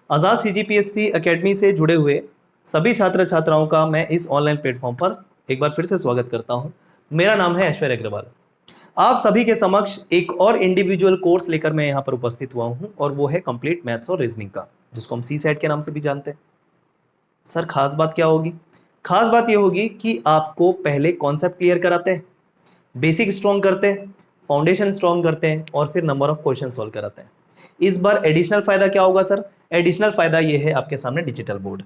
आज़ाद CGPSC academy से जुड़े हुए सभी छात्र छात्राओं का मैं इस ऑनलाइन प्लेटफॉर्म पर एक बार फिर से स्वागत करता हूं। मेरा नाम है ऐश्वर्य अग्रवाल। आप सभी के समक्ष एक और इंडिविजुअल कोर्स लेकर मैं यहां पर उपस्थित हुआ हूं और वो है कंप्लीट मैथ्स और रीजनिंग का, जिसको हम सी सेट के नाम से भी जानते हैं। सर खास बात क्या होगी? खास बात ये होगी कि आपको पहले कॉन्सेप्ट क्लियर कराते हैं, बेसिक स्ट्रॉन्ग करते हैं, फाउंडेशन स्ट्रॉन्ग करते हैं और फिर नंबर ऑफ क्वेश्चन सॉल्व कराते हैं। इस बार एडिशनल फायदा क्या होगा सर? एडिशनल फायदा ये है आपके सामने डिजिटल बोर्ड,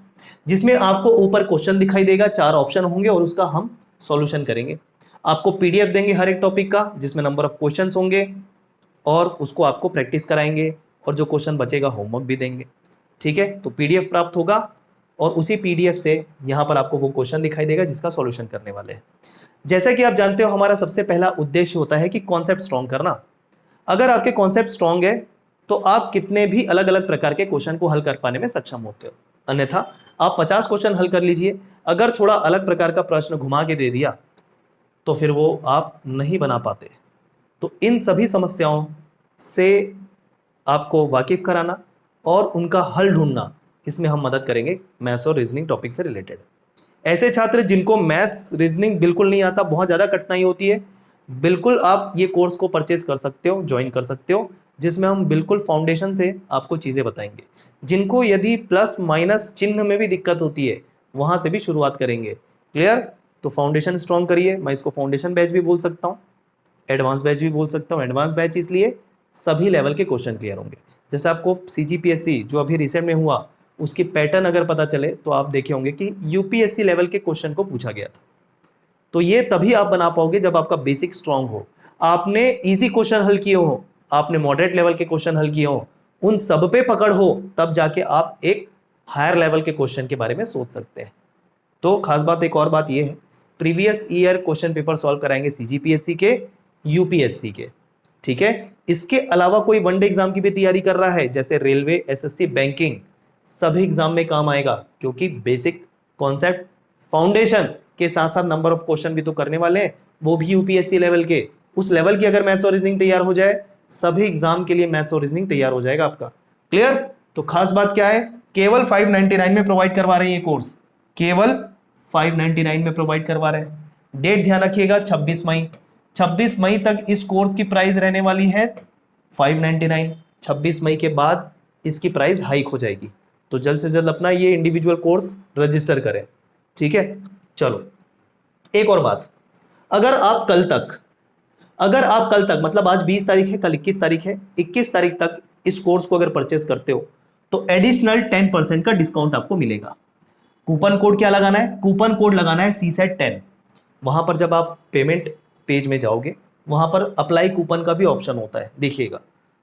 जिसमें आपको ऊपर क्वेश्चन दिखाई देगा, 4 ऑप्शन होंगे और उसका हम सॉल्यूशन करेंगे। आपको पीडीएफ देंगे हर एक टॉपिक का, जिसमें नंबर ऑफ क्वेश्चंस होंगे और उसको आपको प्रैक्टिस कराएंगे और जो क्वेश्चन बचेगा होमवर्क भी देंगे। ठीक है, तो पीडीएफ प्राप्त होगा और उसी पीडीएफ से यहाँ पर आपको वो क्वेश्चन दिखाई देगा जिसका सॉल्यूशन करने वाले हैं। जैसा कि आप जानते हो, हमारा सबसे पहला उद्देश्य होता है कि कॉन्सेप्ट स्ट्रॉन्ग करना। अगर आपके कॉन्सेप्ट स्ट्रॉन्ग है तो आप कितने भी अलग अलग प्रकार के क्वेश्चन को हल कर पाने में सक्षम होते हो। अन्यथा आप 50 क्वेश्चन हल कर लीजिए, अगर थोड़ा अलग प्रकार का प्रश्न घुमा के दे दिया तो फिर वो आप नहीं बना पाते। तो इन सभी समस्याओं से आपको वाकिफ कराना और उनका हल ढूंढना, इसमें हम मदद करेंगे मैथ्स और रीजनिंग टॉपिक से रिलेटेड। ऐसे छात्र जिनको मैथ्स रीजनिंग बिल्कुल नहीं आता, बहुत ज़्यादा कठिनाई होती है, बिल्कुल आप ये कोर्स को परचेज कर सकते हो, ज्वाइन कर सकते हो, जिसमें हम बिल्कुल फाउंडेशन से आपको चीज़ें बताएंगे। जिनको यदि प्लस माइनस चिन्ह में भी दिक्कत होती है, वहाँ से भी शुरुआत करेंगे। क्लियर? तो फाउंडेशन स्ट्रॉन्ग करिए। मैं इसको फाउंडेशन बैच भी बोल सकता हूँ, एडवांस बैच भी बोल सकता हूँ। एडवांस बैच इसलिए सभी लेवल के क्वेश्चन क्लियर होंगे। जैसे आपको सीजीपीएससी जो अभी रिसेंट में हुआ, उसकी पैटर्न अगर पता चले तो आप देखे होंगे कि यूपीएससी लेवल के क्वेश्चन को पूछा गया था। तो ये तभी आप बना पाओगे जब आपका बेसिक स्ट्रांग हो, आपने इजी क्वेश्चन हल किए हो, आपने मॉडरेट लेवल के क्वेश्चन हल किए हो, उन सब पे पकड़ हो, तब जाके आप एक हायर लेवल के क्वेश्चन के बारे में सोच सकते हैं। तो खास बात एक और बात ये है, previous year question paper solve कराएंगे सीजीपीएससी के, यूपीएससी के। ठीक है, इसके अलावा कोई वनडे एग्जाम की भी तैयारी कर रहा है, जैसे रेलवे, एसएससी, बैंकिंग, सभी एग्जाम में काम आएगा, क्योंकि बेसिक कॉन्सेप्ट फाउंडेशन के साथ साथ नंबर ऑफ क्वेश्चन भी तो करने वाले हैं, वो भी यूपीएससी लेवल के। उस लेवल की अगर मैथ्स और रीजनिंग तैयार हो जाए, सभी एग्जाम के लिए मैथ्स और रीजनिंग तैयार हो जाएगा आपका। क्लियर? तो खास बात क्या है, केवल 599 में प्रोवाइड करवा रहे हैं ये कोर्स, केवल 599 में प्रोवाइड करवा रहे हैं। डेट ध्यान रखिएगा, 26 मई। 26 मई तक इस कोर्स की प्राइस रहने वाली है 599। 26 मई के बाद इसकी प्राइस हाइक हो जाएगी, तो जल्द से जल्द अपना ये इंडिविजुअल कोर्स रजिस्टर करें। ठीक है, चलो एक और बात, अगर आप कल तक मतलब आज 20 तारीख है, कल 21 तारीख है, 21 तारीख तक इस कोर्स को अगर परचेस करते हो तो एडिशनल 10% का डिस्काउंट आपको मिलेगा। कूपन कोड क्या लगाना है? कूपन कोड लगाना है CSET10। वहां पर जब आप पेमेंट पेज में जाओगे, वहां पर अप्लाई कूपन का भी ऑप्शन होता है, देखिएगा,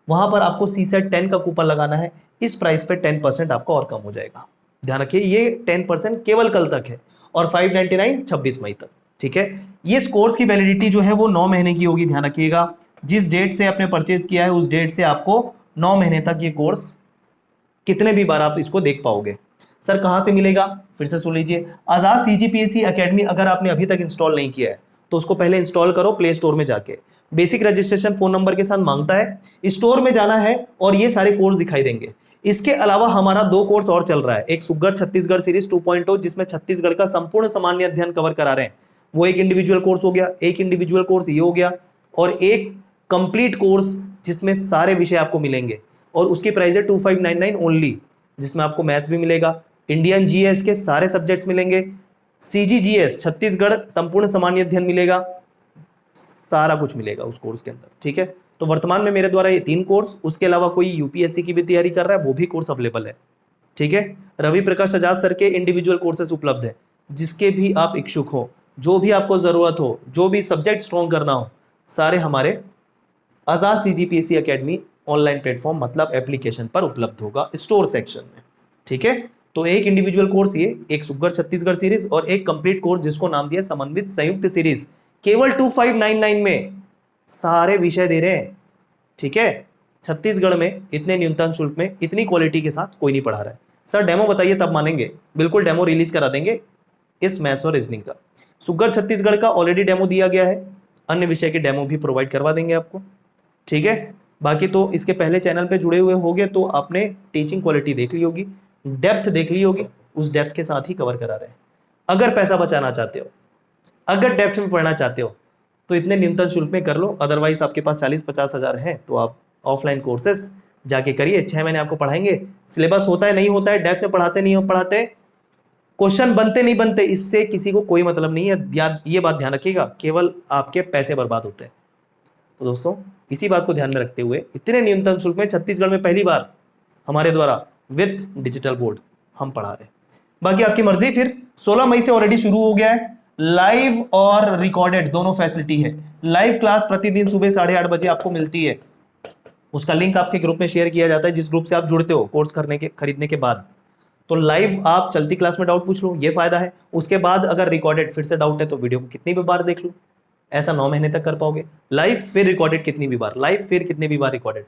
वहां पर आपको CSET10 का कूपन लगाना है। इस प्राइस पे 10% आपका और कम हो जाएगा। ध्यान रखिए, ये 10% केवल कल तक है और 599 26 मई तक। ठीक है, ये कोर्स की वैलिडिटी जो है वो 9 महीने की होगी। ध्यान रखिएगा, जिस डेट से आपने परचेज किया है उस डेट से आपको 9 महीने तक ये कोर्स, कितने भी बार आप इसको देख पाओगे। सर कहां से मिलेगा? फिर से सुन लीजिए, आजाद सीजीपीएससी एकेडमी अगर आपने अभी तक इंस्टॉल नहीं किया है तो उसको पहले इंस्टॉल करो प्ले स्टोर में जाके। बेसिक रजिस्ट्रेशन फोन नंबर के साथ मांगता है, स्टोर में जाना है और ये सारे कोर्स दिखाई देंगे। इसके अलावा हमारा 2 कोर्स और चल रहा है, एक सुगढ़ छत्तीसगढ़ सीरीज 2.0 जिसमें छत्तीसगढ़ का संपूर्ण सामान्य अध्ययन कवर करा रहे हैं, वो एक इंडिविजुअल कोर्स हो गया। एक इंडिविजुअल कोर्स ये हो गया, और एक कंप्लीट कोर्स जिसमें सारे विषय आपको मिलेंगे, और उसकी प्राइस है 2599 ओनली, जिसमें आपको मैथ्स भी मिलेगा, इंडियन जीएस के सारे सब्जेक्ट्स मिलेंगे, सीजीजीएस छत्तीसगढ़ संपूर्ण सामान्य अध्ययन मिलेगा, सारा कुछ मिलेगा उस कोर्स के अंदर। ठीक है, तो वर्तमान में मेरे द्वारा ये 3 कोर्स, उसके अलावा कोई यूपीएससी की भी तैयारी कर रहा है वो भी कोर्स अवेलेबल है। ठीक है, रवि प्रकाश आजाद सर के इंडिविजुअल कोर्सेज उपलब्ध है, जिसके भी आप इच्छुक हो, जो भी आपको जरूरत हो, जो भी सब्जेक्ट स्ट्रॉन्ग करना हो, सारे हमारे आजाद सीजीपीएससी एकेडमी ऑनलाइन प्लेटफॉर्म मतलब एप्लीकेशन पर उपलब्ध होगा स्टोर सेक्शन में। ठीक है, तो एक इंडिविजुअल कोर्स ये, एक सुगढ़ छत्तीसगढ़ सीरीज और एक कंप्लीट कोर्स जिसको नाम दिया समन्वित संयुक्त सीरीज, केवल 2599 में सारे विषय दे रहे हैं। ठीक है, छत्तीसगढ़ में इतने न्यूनतम शुल्क में इतनी क्वालिटी के साथ कोई नहीं पढ़ा रहा है। सर डेमो बताइए तब मानेंगे, बिल्कुल डेमो रिलीज करा देंगे इस मैथ्स और रीजनिंग का। सुगढ़ छत्तीसगढ़ का ऑलरेडी डेमो दिया गया है, अन्य विषय के डेमो भी प्रोवाइड करवा देंगे आपको। ठीक है, बाकी तो इसके पहले चैनल पे जुड़े हुए होगे तो आपने टीचिंग क्वालिटी देख ली होगी, डेप्थ देख ली होगी, उस डेप्थ के साथ ही कवर करा रहे हैं। अगर पैसा बचाना चाहते हो, अगर डेप्थ में पढ़ना चाहते हो तो इतने न्यूनतम शुल्क में कर लो, अदरवाइज आपके पास 40-50 हज़ार है तो आप ऑफलाइन कोर्सेस जाके करिए, 6 महीने आपको पढ़ाएंगे। सिलेबस होता है नहीं होता है, डेप्थ में पढ़ाते नहीं हो पढ़ाते, क्वेश्चन बनते नहीं बनते, इससे किसी को कोई मतलब नहीं है। ये बात ध्यान रखिएगा, केवल आपके पैसे बर्बाद होते हैं। तो दोस्तों इसी बात को ध्यान में रखते हुए इतने न्यूनतम शुल्क में छत्तीसगढ़ में पहली बार हमारे द्वारा विद डिजिटल बोर्ड हम पढ़ा रहे हैं। बाकी आपकी मर्जी। फिर 16 मई से ऑलरेडी शुरू हो गया है, लाइव और रिकॉर्डेड दोनों फैसिलिटी है। लाइव क्लास प्रतिदिन सुबह 8:30 बजे आपको मिलती है, उसका लिंक आपके ग्रुप में शेयर किया जाता है, जिस ग्रुप से आप जुड़ते हो कोर्स खरीदने के बाद। तो लाइव आप चलती क्लास में डाउट पूछ लो, ये फायदा है। उसके बाद अगर रिकॉर्डेड फिर से डाउट है तो वीडियो को कितनी भी बार देख लो, ऐसा 9 महीने तक कर पाओगे। लाइव फिर रिकॉर्डेड कितनी भी बार, लाइव फिर कितनी भी बार रिकॉर्डेड।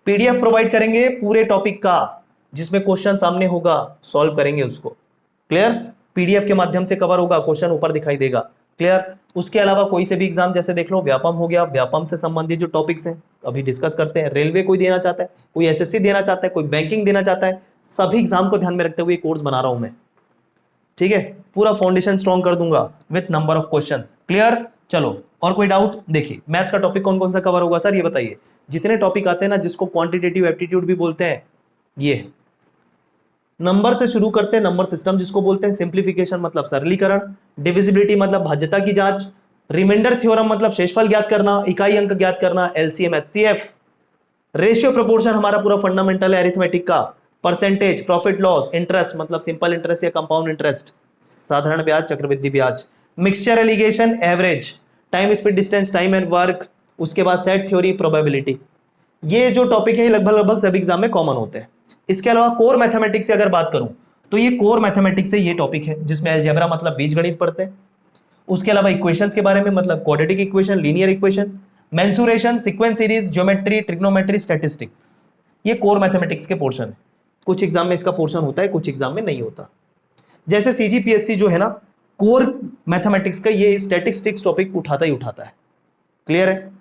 पीडीएफ प्रोवाइड करेंगे पूरे टॉपिक का, जिसमें क्वेश्चन सामने होगा, सॉल्व करेंगे उसको। क्लियर? पीडीएफ के माध्यम से कवर होगा, क्वेश्चन ऊपर दिखाई देगा। क्लियर? उसके अलावा कोई से भी एग्जाम जैसे देख लो, व्यापम हो गया, व्यापम से संबंधित जो टॉपिक्स हैं अभी डिस्कस करते हैं। रेलवे कोई देना चाहता है, कोई एसएससी देना चाहता है, कोई बैंकिंग देना चाहता है, सभी एग्जाम को ध्यान में रखते हुए कोर्स बना रहा हूं मैं। ठीक है? पूरा फाउंडेशन स्ट्रॉन्ग कर दूंगा with number of questions. Clear? चलो, और कोई डाउट? देखिए मैथ्स का टॉपिक कौन कौन सा कवर होगा सर, ये बताइए। जितने टॉपिक आते हैं ना, जिसको क्वांटिटेटिव एप्टीट्यूड भी बोलते हैं, ये नंबर से शुरू करते हैं, नंबर सिस्टम जिसको बोलते हैं, सिंप्लीफिकेशन मतलब सरलीकरण, डिविजिबिलिटी मतलब भाज्यता की जांच, रिमाइंडर थ्योरम मतलब शेषफल ज्ञात करना, इकाई अंक ज्ञात करना, एलसीएम एचसीएफ, रेशियो प्रोपोर्शन हमारा पूरा फंडामेंटल है अरिथमेटिक का, परसेंटेज, प्रॉफिट लॉस, इंटरेस्ट मतलब सिंपल इंटरेस्ट या कंपाउंड इंटरेस्ट, साधारण ब्याज, चक्रवृद्धि ब्याज, mixture allegation, average, time speed distance, time and work, उसके बाद सेट थ्योरी, प्रोबेबिलिटी। ये जो टॉपिक है लगभग लगभग सभी एग्जाम में कॉमन होते हैं। इसके अलावा कोर मैथमेटिक्स से अगर बात करूं तो ये कोर मैथमेटिक्स से ये टॉपिक है, जिसमें अलजेब्रा मतलब बीजगणित पढ़ते हैं। उसके अलावा इक्वेशंस के बारे में मतलब quadratic equation, linear equation, mensuration, sequence series, geometry, trigonometry, statistics, ये कोर मैथमेटिक्स के पोर्शन है। कुछ एग्जाम में इसका पोर्शन होता है, कुछ एग्जाम में नहीं होता। जैसे सीजीपीएससी जो है ना, कोर मैथमेटिक्स का ये स्टैटिस्टिक्स टॉपिक उठाता ही उठाता है। क्लियर है?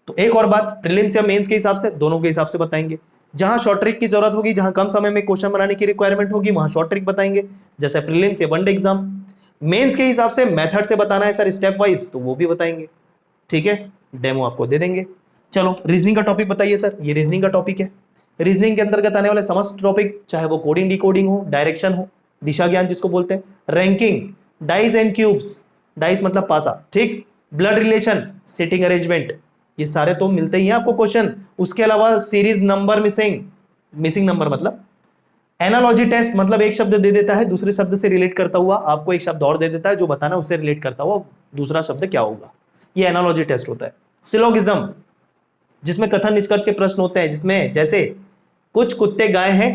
तो एक और बात, प्रीलिम्स या मेंस के हिसाब से, दोनों के हिसाब से बताएंगे। जहां शॉर्ट ट्रिक की जरूरत होगी, जहां कम समय में क्वेश्चन बनाने की रिक्वायरमेंट होगी, वहां शॉर्ट ट्रिक बताएंगे, जैसे प्रीलिम्स या वनडे एग्जाम। मेंस के हिसाब से मेथड से बताना है सर स्टेप वाइज, तो वो भी बताएंगे। ठीक है? डेमो आपको दे देंगे। चलो, रीजनिंग का टॉपिक बताइए सर, ये रीजनिंग का टॉपिक है। रीजनिंग के अंतर्गत आने वाले समस्त टॉपिक, चाहे वो कोडिंग डिकोडिंग हो, डायरेक्शन हो, दिशा ज्ञान जिसको बोलते हैं, ranking, dice and cubes, dice मतलब पासा, ठीक, ब्लड रिलेशन, सीटिंग अरेंजमेंट, ये सारे तो मिलते ही हैं आपको क्वेश्चन। उसके अलावा सीरीज नंबर मिसिंग नंबर मतलब एनालॉजी टेस्ट, मतलब एक शब्द दे देता है दूसरे शब्द से रिलेट करता हुआ, आपको एक शब्द और दे देता है जो बताना उससे रिलेट करता हुआ दूसरा शब्द क्या होगा, ये एनालॉजी टेस्ट होता है। सिलोगिज्म, जिसमें कथन निष्कर्ष के प्रश्न होते हैं, जिसमें जैसे कुछ कुत्ते गाय हैं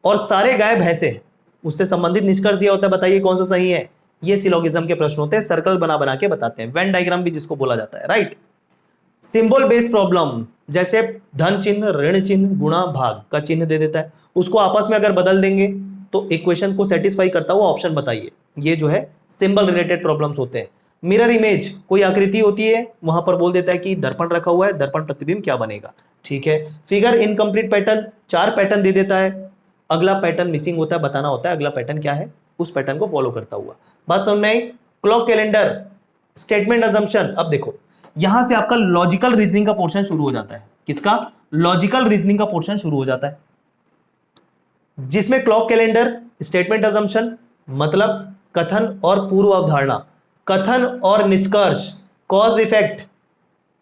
और सारे गाय भैंसे हैं, उससे संबंधित निष्कर्ष दिया होता है, बताइए कौन सा सही है। ये सिलोगिज्म के प्रश्न होते हैं, सर्कल बना बना के बताते हैं, वेन डायग्राम भी जिसको बोला जाता है, राइट। सिंबल बेस्ड प्रॉब्लम, जैसे धन चिन्ह, ऋण चिन्ह, गुणा भाग का चिन्ह दे देता है, उसको आपस में अगर बदल देंगे तो इक्वेशन को सेटिस्फाई करता हुआ ऑप्शन बताइए, ये जो है सिंबल रिलेटेड प्रॉब्लम्स होते हैं। मिरर इमेज, कोई आकृति होती है, वहां पर बोल देता है कि दर्पण रखा हुआ है, दर्पण प्रतिबिंब क्या बनेगा, ठीक है। फिगर इनकम्प्लीट पैटर्न, 4 पैटर्न दे देता है, अगला पैटर्न मिसिंग होता है, बताना होता है अगला पैटर्न क्या है, उस पैटर्न को फॉलो करता हुआ। बात समझ में आई? Clock calendar, statement assumption. अब देखो यहां से आपका लॉजिकल रीजनिंग का पोर्शन शुरू हो जाता है। किसका? लॉजिकल रीजनिंग का पोर्शन शुरू हो जाता है, जिसमें क्लॉक कैलेंडर, स्टेटमेंट अजम्पशन मतलब कथन और पूर्व अवधारणा, कथन और निष्कर्ष, cause effect,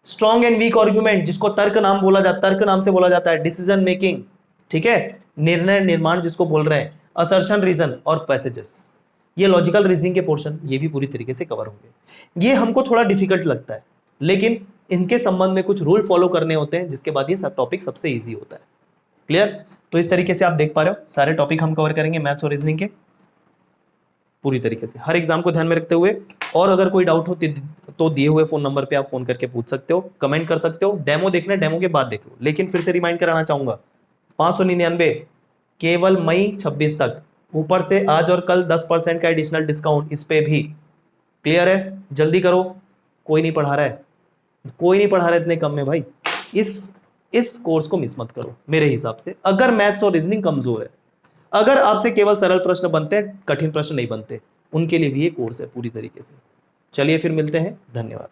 strong and weak argument जिसको तर्क नाम से बोला जाता है, डिसीजन मेकिंग, ठीक है, निर्णय निर्माण जिसको बोल रहे हैं, असर्शन रीजन और पैसेजेस, ये लॉजिकल रीजनिंग के पोर्शन, ये भी पूरी तरीके से कवर होंगे। ये हमको थोड़ा डिफिकल्ट लगता है, लेकिन इनके संबंध में कुछ रूल फॉलो करने होते हैं, जिसके बाद ये सब टॉपिक सबसे इजी होता है। क्लियर? तो इस तरीके से आप देख पा रहे हो, सारे टॉपिक हम कवर करेंगे मैथ्स और रीजनिंग के पूरी तरीके से, हर एग्जाम को ध्यान में रखते हुए। और अगर कोई डाउट हो तो दिए हुए फोन नंबर पे आप फोन करके पूछ सकते हो, कमेंट कर सकते हो। डेमो देखना है, डेमो के बाद देख लो, लेकिन फिर से रिमाइंड कराना चाहूंगा 599 केवल मई 26 तक, ऊपर से आज और कल 10% का एडिशनल डिस्काउंट इस पे भी। क्लियर है? जल्दी करो, कोई नहीं पढ़ा रहा है, कोई नहीं पढ़ा रहा है इतने कम में भाई। इस इस कोर्स को मिस मत करो मेरे हिसाब से। अगर मैथ्स और रीजनिंग कमजोर है, अगर आपसे केवल सरल प्रश्न बनते हैं, कठिन प्रश्न नहीं बनते, उनके लिए भी ये कोर्स है पूरी तरीके से। चलिए फिर मिलते हैं, धन्यवाद।